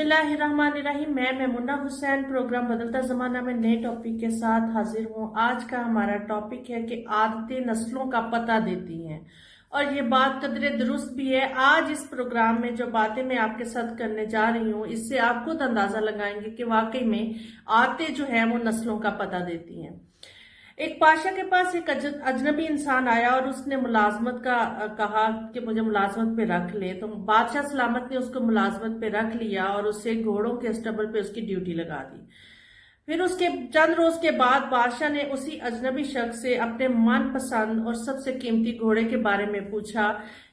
बिस्मिल्लाहिर्रहमानिर्रहीम। मैं मेमुन्ना हुसैन प्रोग्राम बदलता ज़माना में नए टॉपिक के साथ हाजिर हूँ। आज का हमारा टॉपिक है कि आदतें नस्लों का पता देती हैं, और ये बात कदरे दुरुस्त भी है। आज इस प्रोग्राम में जो बातें मैं आपके साथ करने जा रही हूँ, इससे आप खुद अंदाजा लगाएंगे कि वाकई में आदतें जो है वो नस्लों का पता देती हैं। एक पाशा के पास एक अजनबी इंसान आया और उसने मुलाजमत का कहा कि मुझे मुलाजमत पे रख ले। तो बादशाह सलामत ने उसको मुलाजमत पे रख लिया और उससे घोड़ों के स्टबल पे उसकी ड्यूटी लगा दी। फिर उसके चंद रोज के बाद बादशाह ने उसी अजनबी शख्स से अपने मनपसंद और सबसे कीमती घोड़े के बारे में पूछा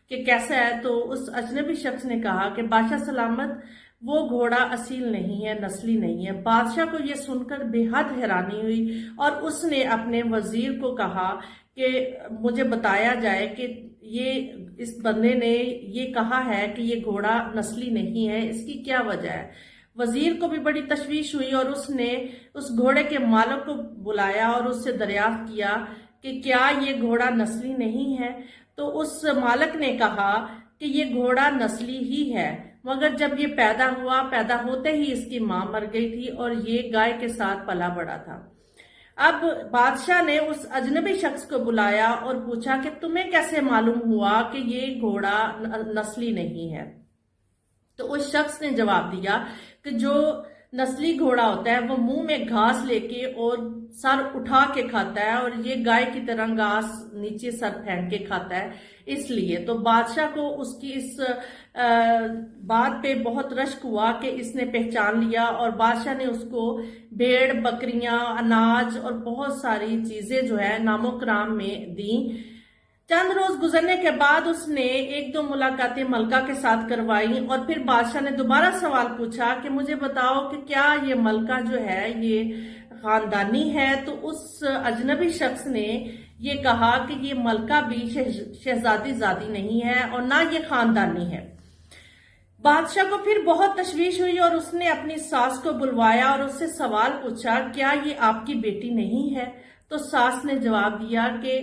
कि कैसा है। तो उस अजनबी शख्स ने कहा कि बादशाह सलामत, वो घोड़ा असील नहीं है, नस्ली नहीं है। बादशाह को यह सुनकर बेहद हैरानी हुई और उसने अपने वजीर को कहा कि मुझे बताया जाए कि ये इस बंदे ने ये कहा है कि ये घोड़ा नस्ली नहीं है, इसकी क्या वजह है। वजीर को भी बड़ी तशवीश हुई और उसने उस घोड़े के मालिक को बुलाया और उससे दरियाफ्त किया कि क्या ये घोड़ा नस्ली नहीं है। तो उस मालिक ने कहा कि ये घोड़ा नस्ली ही है, मगर जब ये पैदा हुआ, पैदा होते ही इसकी मां मर गई थी और ये गाय के साथ पला बड़ा था। अब बादशाह ने उस अजनबी शख्स को बुलाया और पूछा कि तुम्हें कैसे मालूम हुआ कि ये घोड़ा नस्ली नहीं है। तो उस शख्स ने जवाब दिया कि जो नस्ली घोड़ा होता है वो मुंह में घास लेके और सर उठा के खाता है, और ये गाय की तरह घास नीचे सर फेंक के खाता है, इसलिए। तो बादशाह को उसकी इस बात पे बहुत रश्क हुआ कि इसने पहचान लिया, और बादशाह ने उसको भेड़, बकरियां, अनाज और बहुत सारी चीजें जो है नामो कराम में दी। चंद रोज गुजरने के बाद उसने एक दो मुलाकातें मलका के साथ करवाई, और फिर बादशाह ने दोबारा सवाल पूछा कि मुझे बताओ कि क्या ये मलका जो है ये खानदानी है। तो उस अजनबी शख्स ने ये कहा कि ये मलका भी शहजादी जादी नहीं है और ना ये खानदानी है। बादशाह को फिर बहुत तशवीश हुई और उसने अपनी सास को बुलवाया और उससे सवाल पूछा, क्या ये आपकी बेटी नहीं है। तो सास ने जवाब दिया कि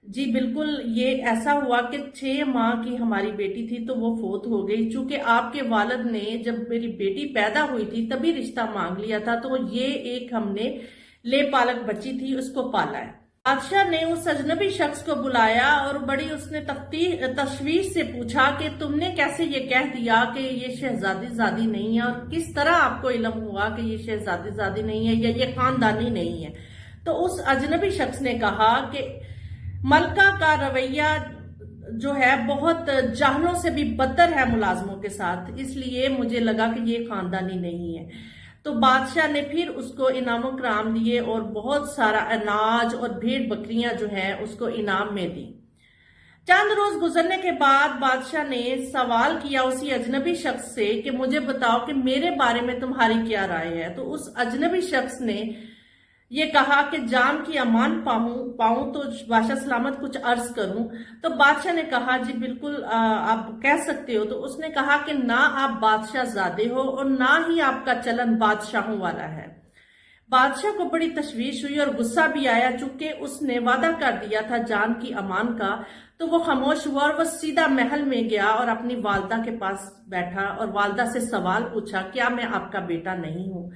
जी बिल्कुल, ये ऐसा हुआ कि 6 माह की हमारी बेटी थी तो वो फोत हो गई। चूंकि आपके वालिद ने जब मेरी बेटी पैदा हुई थी तभी रिश्ता मांग लिया था, तो ये एक हमने ले पालक बच्ची थी, उसको पाला है। बादशाह ने उस अजनबी शख्स को बुलाया और बड़ी उसने तशवीश से पूछा कि तुमने कैसे ये कह दिया कि ये शहजादी जादी नहीं है, और किस तरह आपको इल्म हुआ कि ये शहजादी जादी नहीं है या ये खानदानी नहीं है। तो उस अजनबी शख्स ने कहा कि मलका का रवैया जो है बहुत जाहलों से भी बदतर है मुलाजमों के साथ, इसलिए मुझे लगा कि ये खानदानी नहीं है। तो बादशाह ने फिर उसको इनाम कराम दिए और बहुत सारा अनाज और भेड़ बकरियां जो है उसको इनाम में दी। चंद रोज गुजरने के बाद बादशाह ने सवाल किया उसी अजनबी शख्स से कि मुझे बताओ कि मेरे बारे में तुम्हारी क्या राय है। तो उस अजनबी शख्स ने ये कहा कि जान की अमान पाऊं तो बादशाह सलामत कुछ अर्ज करूं। तो बादशाह ने कहा जी बिल्कुल आप कह सकते हो। तो उसने कहा कि ना आप बादशाह ज़ादे हो और ना ही आपका चलन बादशाहों वाला है। बादशाह को बड़ी तशवीश हुई और गुस्सा भी आया, चूंकि उसने वादा कर दिया था जान की अमान का। तो वो खामोश हुआ और वह सीधा महल में गया और अपनी वालदा के पास बैठा और वालदा से सवाल पूछा, क्या मैं आपका बेटा नहीं हूं।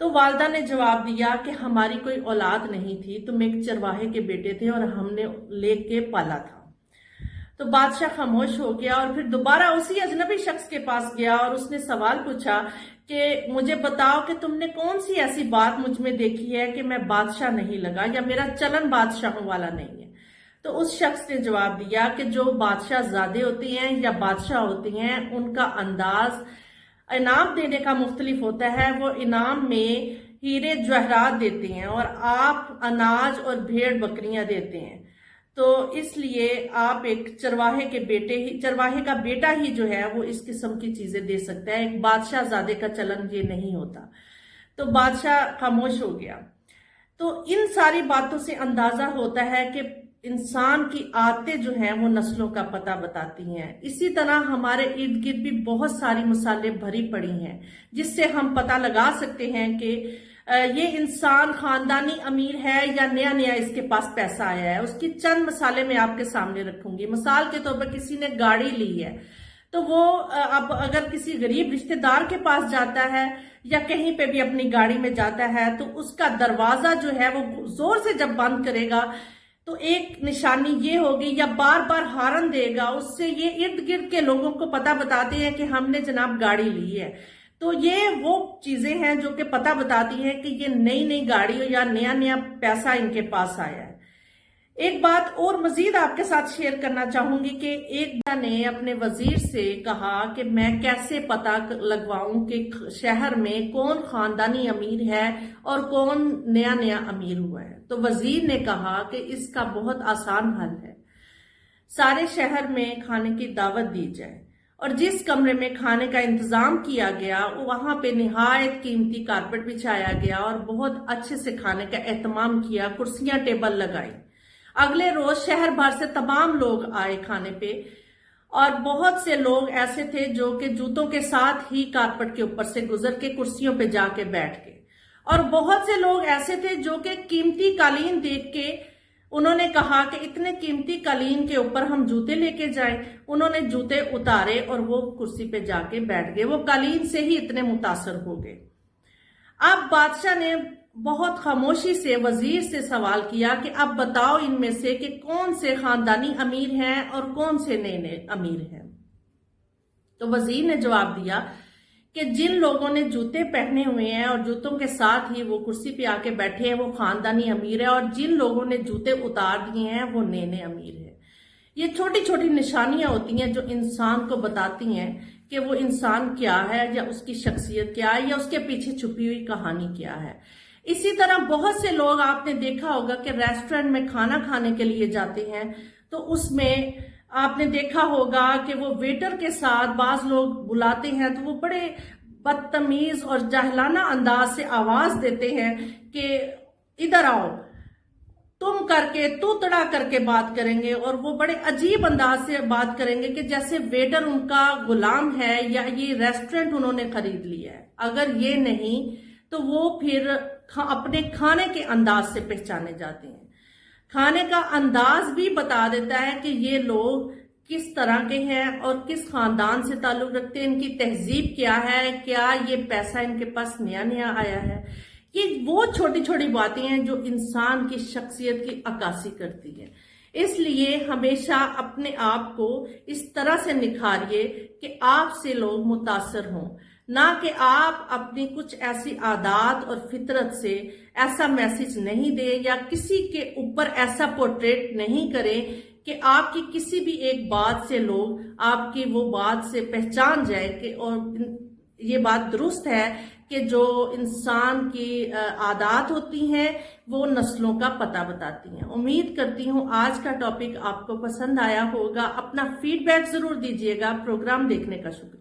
तो वालदा ने जवाब दिया कि हमारी कोई औलाद नहीं थी, तुम एक चरवाहे के बेटे थे और हमने लेके पाला था। तो बादशाह खामोश हो गया और फिर दोबारा उसी अजनबी शख्स के पास गया और उसने सवाल पूछा कि मुझे बताओ कि तुमने कौन सी ऐसी बात मुझ में देखी है कि मैं बादशाह नहीं लगा या मेरा चलन बादशाहों वाला नहीं है। तो उस शख्स ने जवाब दिया कि जो बादशाह ज़ादे होती हैं या बादशाह होती हैं उनका अंदाज इनाम देने का मुख्तलिफ होता है। वो इनाम में हीरे जवाहरात देते हैं और आप अनाज और भेड़ बकरियां देते हैं। तो इसलिए आप एक चरवाहे का बेटा ही जो है वो इस किस्म की चीजें दे सकता है, एक बादशाह ज़ादे का चलन ये नहीं होता। तो बादशाह खामोश हो गया। तो इन सारी बातों से अंदाजा होता है कि इंसान की आदतें जो हैं वो नस्लों का पता बताती हैं। इसी तरह हमारे इर्द गिर्द भी बहुत सारी मिसालें भरी पड़ी हैं जिससे हम पता लगा सकते हैं कि ये इंसान खानदानी अमीर है या नया नया इसके पास पैसा आया है। उसकी चंद मिसालें मैं आपके सामने रखूंगी। मिसाल के तौर पर किसी ने गाड़ी ली है تو وہ اب اگر کسی غریب رشتہ دار کے پاس جاتا ہے یا کہیں پہ بھی اپنی گاڑی میں جاتا ہے تو اس کا دروازہ جو ہے وہ زور سے جب بند کرے گا تو ایک نشانی یہ ہوگی، یا بار بار ہارن دے گا، اس سے یہ ارد گرد کے لوگوں کو پتہ بتاتے ہیں کہ ہم نے جناب گاڑی لی ہے۔ تو یہ وہ چیزیں ہیں جو کہ پتہ بتاتی ہیں کہ یہ نئی نئی گاڑی یا نیا نیا پیسہ ان کے پاس آیا ہے۔ ایک بات اور مزید آپ کے ساتھ شیئر کرنا چاہوں گی کہ ایک نے اپنے وزیر سے کہا کہ میں کیسے پتہ لگواؤں کہ شہر میں کون خاندانی امیر ہے اور کون نیا نیا امیر ہوا ہے۔ تو وزیر نے کہا کہ اس کا بہت آسان حل ہے، سارے شہر میں کھانے کی دعوت دی جائے اور جس کمرے میں کھانے کا انتظام کیا گیا وہاں پہ نہایت قیمتی کارپٹ بچھایا گیا اور بہت اچھے سے کھانے کا اہتمام کیا، کرسیاں ٹیبل لگائی۔ اگلے روز شہر بھر سے تمام لوگ آئے کھانے پہ، اور بہت سے لوگ ایسے تھے جو کہ جوتوں کے ساتھ ہی کارپٹ کے اوپر سے گزر کے کرسیوں پہ جا کے بیٹھ گئے، اور بہت سے لوگ ایسے تھے جو کہ قیمتی قالین دیکھ کے انہوں نے کہا کہ اتنے قیمتی قالین کے اوپر ہم جوتے لے کے جائیں۔ انہوں نے جوتے اتارے اور وہ کرسی پہ جا کے بیٹھ گئے، وہ قالین سے ہی اتنے متاثر ہو گئے۔ اب بادشاہ نے بہت خاموشی سے وزیر سے سوال کیا کہ اب بتاؤ ان میں سے کہ کون سے خاندانی امیر ہیں اور کون سے نئے نئے امیر ہیں۔ تو وزیر نے جواب دیا کہ جن لوگوں نے جوتے پہنے ہوئے ہیں اور جوتوں کے ساتھ ہی وہ کرسی پہ آ کے بیٹھے ہیں وہ خاندانی امیر ہے، اور جن لوگوں نے جوتے اتار دیے ہیں وہ نئے نئے امیر ہیں۔ یہ چھوٹی چھوٹی نشانیاں ہوتی ہیں جو انسان کو بتاتی ہیں کہ وہ انسان کیا ہے، یا اس کی شخصیت کیا ہے، یا اس کے پیچھے چھپی ہوئی کہانی کیا ہے۔ اسی طرح بہت سے لوگ آپ نے دیکھا ہوگا کہ ریسٹورنٹ میں کھانا کھانے کے لیے جاتے ہیں تو اس میں آپ نے دیکھا ہوگا کہ وہ ویٹر کے ساتھ بعض لوگ بلاتے ہیں تو وہ بڑے بدتمیز اور جاہلانہ انداز سے آواز دیتے ہیں کہ ادھر آؤ، تم کر کے تو تڑا کر کے بات کریں گے، اور وہ بڑے عجیب انداز سے بات کریں گے کہ جیسے ویٹر ان کا غلام ہے یا یہ ریسٹورنٹ انہوں نے خرید لیا ہے۔ اگر یہ نہیں تو وہ پھر اپنے کھانے کے انداز سے پہچانے جاتے ہیں۔ کھانے کا انداز بھی بتا دیتا ہے کہ یہ لوگ کس طرح کے ہیں اور کس خاندان سے تعلق رکھتے ہیں، ان کی تہذیب کیا ہے، کیا یہ پیسہ ان کے پاس نیا نیا آیا ہے۔ یہ وہ چھوٹی چھوٹی باتیں ہیں جو انسان کی شخصیت کی عکاسی کرتی ہیں۔ اس لیے ہمیشہ اپنے آپ کو اس طرح سے نکھاریے کہ آپ سے لوگ متاثر ہوں، نہ کہ آپ اپنی کچھ ایسی عادات اور فطرت سے ایسا میسج نہیں دیں یا کسی کے اوپر ایسا پورٹریٹ نہیں کریں کہ آپ کی کسی بھی ایک بات سے لوگ آپ کی وہ بات سے پہچان جائیں کہ اور یہ بات درست ہے کہ جو انسان کی عادات ہوتی ہیں وہ نسلوں کا پتہ بتاتی ہیں۔ امید کرتی ہوں آج کا ٹاپک آپ کو پسند آیا ہوگا۔ اپنا فیڈ بیک ضرور دیجیے گا۔ پروگرام دیکھنے کا شکریہ۔